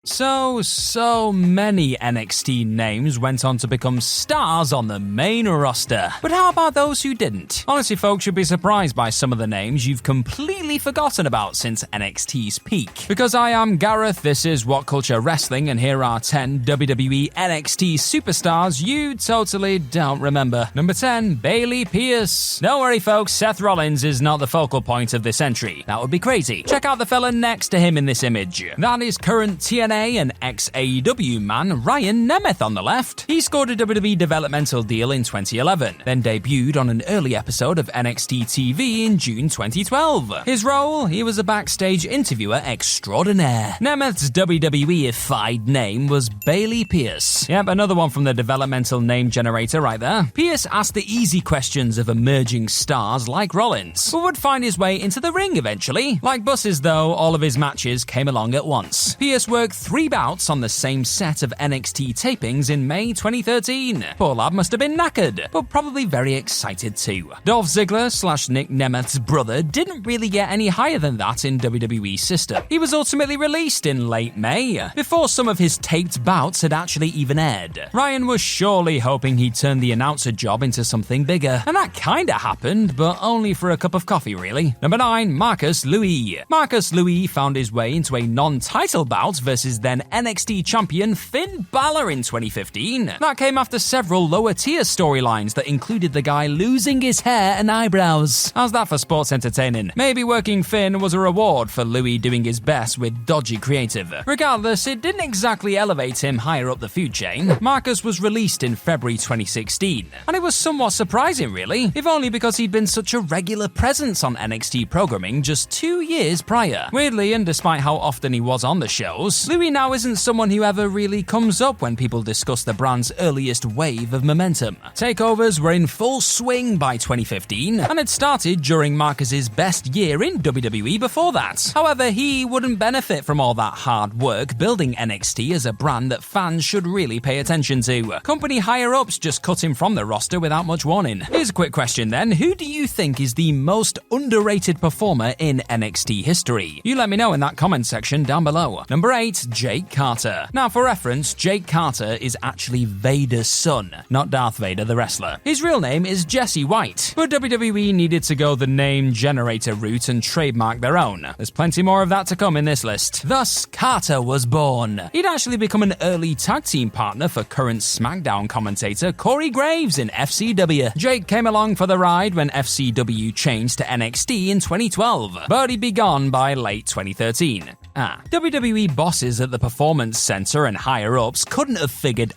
So many NXT names went on to become stars on the main roster. But how about those who didn't? Honestly, folks, you'll be surprised by some of the names you've completely forgotten about since NXT's peak. Because I am Gareth, this is What Culture Wrestling, and here are 10 WWE NXT superstars you totally don't remember. Number 10, Bayley Pierce. Don't worry, folks, Seth Rollins is not the focal point of this entry. That would be crazy. Check out the fella next to him in this image. That is current TNA and ex-AEW man Ryan Nemeth on the left. He scored a WWE developmental deal in 2011, then debuted on an early episode of NXT TV in June 2012. His role? He was a backstage interviewer extraordinaire. Nemeth's WWE-ified name was Bayley Pierce. Yep, another one from the developmental name generator right there. Pierce asked the easy questions of emerging stars like Rollins, but would find his way into the ring eventually. Like buses though, all of his matches came along at once. Pierce worked 3 bouts on the same set of NXT tapings in May 2013. Poor lad must have been knackered, but probably very excited too. Dolph Ziggler / Nick Nemeth's brother didn't really get any higher than that in WWE's system. He was ultimately released in late May, before some of his taped bouts had actually even aired. Ryan was surely hoping he'd turn the announcer job into something bigger, and that kinda happened, but only for a cup of coffee really. Number 9, Marcus Louie. Marcus Louie found his way into a non-title bout versus then NXT champion Finn Balor in 2015. That came after several lower-tier storylines that included the guy losing his hair and eyebrows. How's that for sports entertaining? Maybe working Finn was a reward for Louie doing his best with dodgy creative. Regardless, it didn't exactly elevate him higher up the food chain. Marcus was released in February 2016, and it was somewhat surprising really, if only because he'd been such a regular presence on NXT programming just 2 years prior. Weirdly, and despite how often he was on the shows, Louie now isn't someone who ever really comes up when people discuss the brand's earliest wave of momentum. Takeovers were in full swing by 2015, and had started during Marcus's best year in WWE before that. However, he wouldn't benefit from all that hard work building NXT as a brand that fans should really pay attention to. Company higher-ups just cut him from the roster without much warning. Here's a quick question then, who do you think is the most underrated performer in NXT history? You let me know in that comment section down below. Number 8, Jake Carter. Now for reference, Jake Carter is actually Vader's son, not Darth Vader the wrestler. His real name is Jesse White, but WWE needed to go the name generator route and trademark their own. There's plenty more of that to come in this list. Thus, Carter was born. He'd actually become an early tag team partner for current SmackDown commentator Corey Graves in FCW. Jake came along for the ride when FCW changed to NXT in 2012, but he'd be gone by late 2013. WWE bosses at the Performance Center and higher-ups couldn't have figured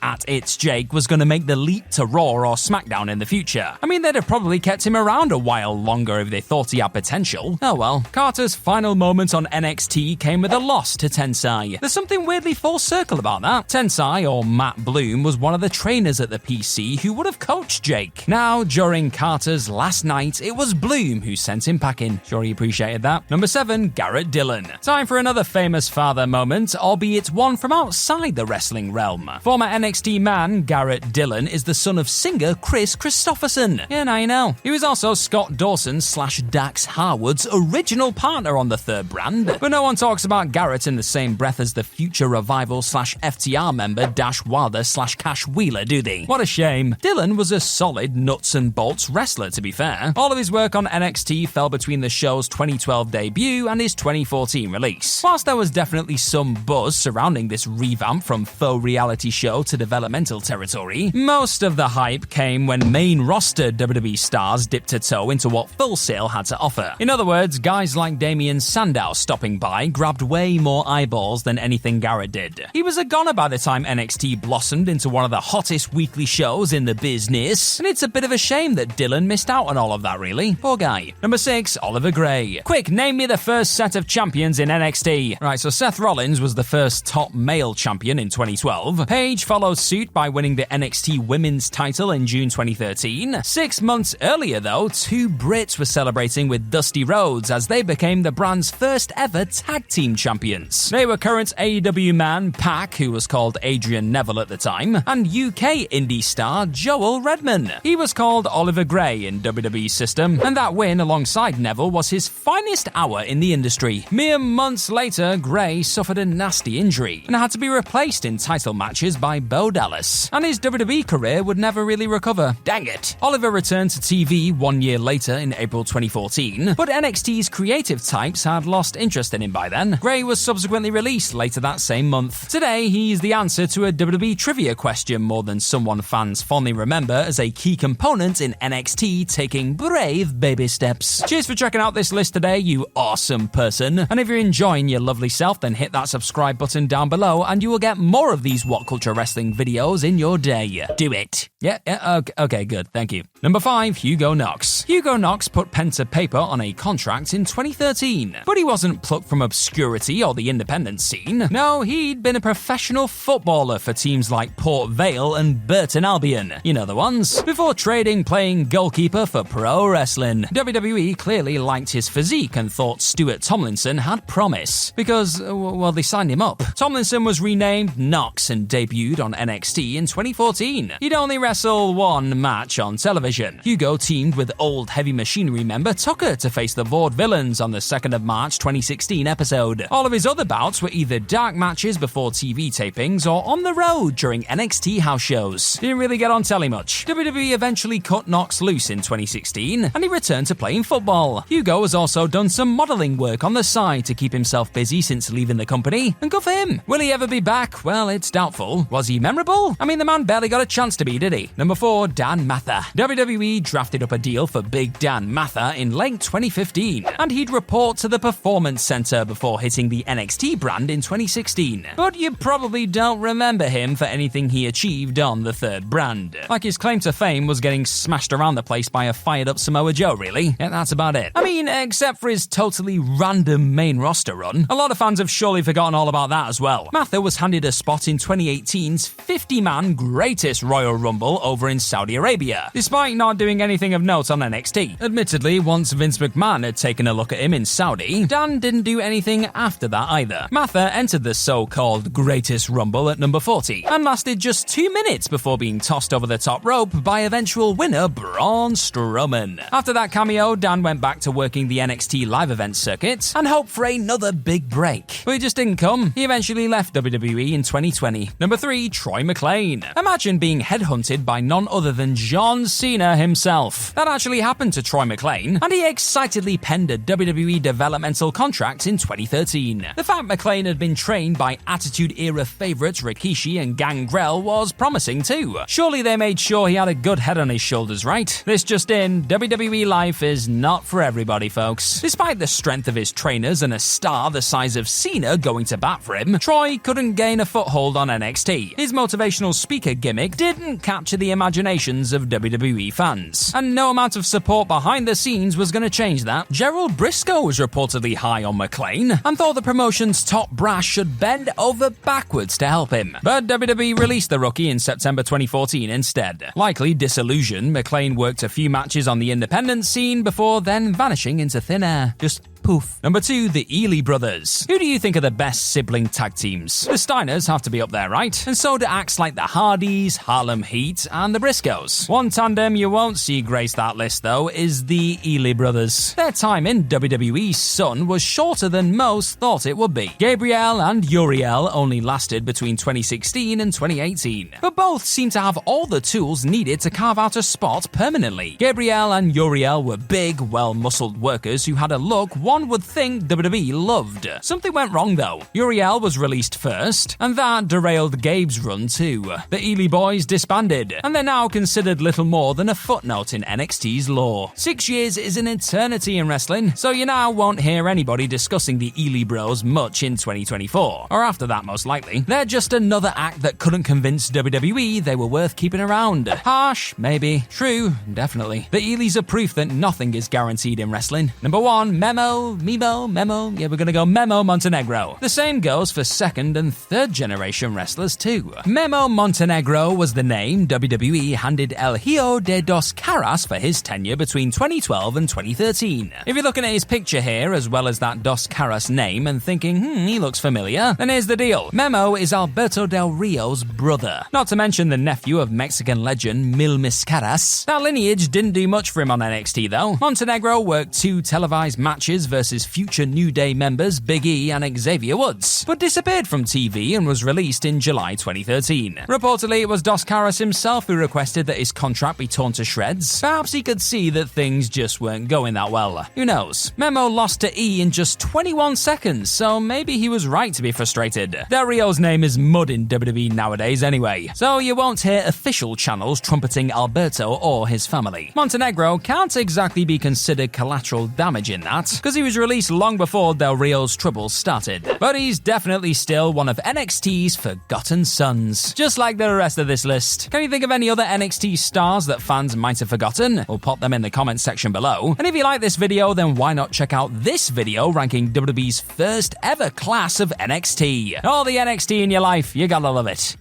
Jake was going to make the leap to Raw or SmackDown in the future. I mean, they'd have probably kept him around a while longer if they thought he had potential. Oh well. Carter's final moment on NXT came with a loss to Tensai. There's something weirdly full circle about that. Tensai, or Matt Bloom, was one of the trainers at the PC who would have coached Jake. Now, during Carter's last night, it was Bloom who sent him packing. Sure he appreciated that. Number 7, Garrett Dylan. Time for another famous father moment, albeit one from outside the wrestling realm. Former NXT man Garrett Dylan is the son of singer Chris Christopherson. Yeah, now you know. He was also Scott Dawson / Dax Harwood's original partner on the third brand, but no one talks about Garrett in the same breath as the future Revival / FTR member Dash Wilder / Cash Wheeler, do they? What a shame. Dylan was a solid nuts and bolts wrestler, to be fair. All of his work on NXT fell between the show's 2012 debut and his 2014 release. Whilst there was definitely some buzz surrounding this revamp from faux reality show to developmental territory, most of the hype came when main roster WWE stars dipped a toe into what Full Sail had to offer. In other words, guys like Damien Sandow stopping by grabbed way more eyeballs than anything Garrett did. He was a goner by the time NXT blossomed into one of the hottest weekly shows in the business, and it's a bit of a shame that Dylan missed out on all of that really. Poor guy. Number 6, Oliver Gray. Quick, name me the first set of champions in NXT. Right, so Seth Rollins was the first top male champion in 2012. Paige followed suit by winning the NXT Women's title in June 2013. 6 months earlier, though, 2 Brits were celebrating with Dusty Rhodes as they became the brand's first ever tag team champions. They were current AEW man Pac, who was called Adrian Neville at the time, and UK indie star Joel Redman. He was called Oliver Gray in WWE's system, and that win alongside Neville was his finest hour in the industry. Mere months later, later, Gray suffered a nasty injury and had to be replaced in title matches by Bo Dallas, and his WWE career would never really recover. Dang it. Oliver returned to TV 1 year later in April 2014, but NXT's creative types had lost interest in him by then. Gray was subsequently released later that same month. Today, he's the answer to a WWE trivia question more than someone fans fondly remember as a key component in NXT taking brave baby steps. Cheers for checking out this list today, you awesome person. And if you're enjoying your lovely self, then hit that subscribe button down below and you will get more of these What Culture Wrestling videos in your day. Do it. Yeah, okay, good, thank you. Number 5, Hugo Knox. Hugo Knox put pen to paper on a contract in 2013, but he wasn't plucked from obscurity or the independent scene. No, he'd been a professional footballer for teams like Port Vale and Burton Albion, you know the ones, before trading playing goalkeeper for pro wrestling. WWE clearly liked his physique and thought Stuart Tomlinson had promise, because, well, they signed him up. Tomlinson was renamed Knox and debuted on NXT in 2014. He'd only wrestle one match on television. Hugo teamed with old Heavy Machinery member Tucker to face the Vaudevillains on the 2nd of March 2016 episode. All of his other bouts were either dark matches before TV tapings or on the road during NXT house shows. Didn't really get on telly much. WWE eventually cut Knox loose in 2016 and he returned to playing football. Hugo has also done some modeling work on the side to keep himself busy since leaving the company, and good for him. Will he ever be back? Well, it's doubtful. Was he memorable? I mean, the man barely got a chance to be, did he? Number 4, Dan Mather. WWE drafted up a deal for Big Dan Mather in late 2015, and he'd report to the Performance Center before hitting the NXT brand in 2016. But you probably don't remember him for anything he achieved on the third brand. Like his claim to fame was getting smashed around the place by a fired-up Samoa Joe, really. Yeah, that's about it. I mean, except for his totally random main roster run, a lot of fans have surely forgotten all about that as well. Mather was handed a spot in 2018's 50-man Greatest Royal Rumble over in Saudi Arabia, despite not doing anything of note on NXT. Admittedly, once Vince McMahon had taken a look at him in Saudi, Dan didn't do anything after that either. Mather entered the so-called Greatest Rumble at number 40, and lasted just 2 minutes before being tossed over the top rope by eventual winner Braun Strowman. After that cameo, Dan went back to working the NXT live event circuit and hoped for another big break. But it just didn't come. He eventually left WWE in 2020. Number 3, Troy McClain. Imagine being headhunted by none other than John Cena himself. That actually happened to Troy McClain, and he excitedly penned a WWE developmental contract in 2013. The fact McClain had been trained by Attitude Era favorites Rikishi and Gangrel was promising too. Surely they made sure he had a good head on his shoulders, right? This just in, WWE life is not for everybody, folks. Despite the strength of his trainers and a star the size of Cena going to bat for him, Troy couldn't gain a foothold on NXT. His motivational speaker gimmick didn't capture the imaginations of WWE fans, and no amount of support behind the scenes was going to change that. Gerald Briscoe was reportedly high on McClain and thought the promotion's top brass should bend over backwards to help him, but WWE released the rookie in September 2014 instead. Likely disillusioned, McClain worked a few matches on the independent scene before then vanishing into thin air. Just poof. Number 2, the Elely Brothers. Who do you think are the best sibling tag teams? The Steiners have to be up there, right? And so do acts like the Hardys, Harlem Heat, and the Briscoes. One tandem you won't see grace that list, though, is the Elely Brothers. Their time in WWE's sun was shorter than most thought it would be. Gabriel and Uriel only lasted between 2016 and 2018, but both seem to have all the tools needed to carve out a spot permanently. Gabriel and Uriel were big, well-muscled workers who had a look one would think WWE loved. Something went wrong though. Uriel was released first, and that derailed Gabe's run too. The Eley boys disbanded, and they're now considered little more than a footnote in NXT's lore. 6 years is an eternity in wrestling, so you now won't hear anybody discussing the Eley Bros much in 2024, or after that most likely. They're just another act that couldn't convince WWE they were worth keeping around. Harsh, maybe. True, definitely. The Eleys are proof that nothing is guaranteed in wrestling. Number 1, Memo. Yeah, we're gonna go Memo Montenegro. The same goes for second and third generation wrestlers too. Memo Montenegro was the name WWE handed El Hijo de Dos Caras for his tenure between 2012 and 2013. If you're looking at his picture here, as well as that Dos Caras name, and thinking, he looks familiar, then here's the deal. Memo is Alberto Del Rio's brother, not to mention the nephew of Mexican legend Mil Miscaras. That lineage didn't do much for him on NXT though. Montenegro worked 2 televised matches versus future New Day members Big E and Xavier Woods, but disappeared from TV and was released in July 2013. Reportedly, it was Dos Caras himself who requested that his contract be torn to shreds. Perhaps he could see that things just weren't going that well. Who knows? Memo lost to E in just 21 seconds, so maybe he was right to be frustrated. Del Rio's name is mud in WWE nowadays anyway, so you won't hear official channels trumpeting Alberto or his family. Montenegro can't exactly be considered collateral damage in that, because he was released long before Del Rio's troubles started. But he's definitely still one of NXT's forgotten sons, just like the rest of this list. Can you think of any other NXT stars that fans might have forgotten? We'll pop them in the comments section below. And if you like this video, then why not check out this video ranking WWE's first ever class of NXT. All the NXT in your life, you gotta love it.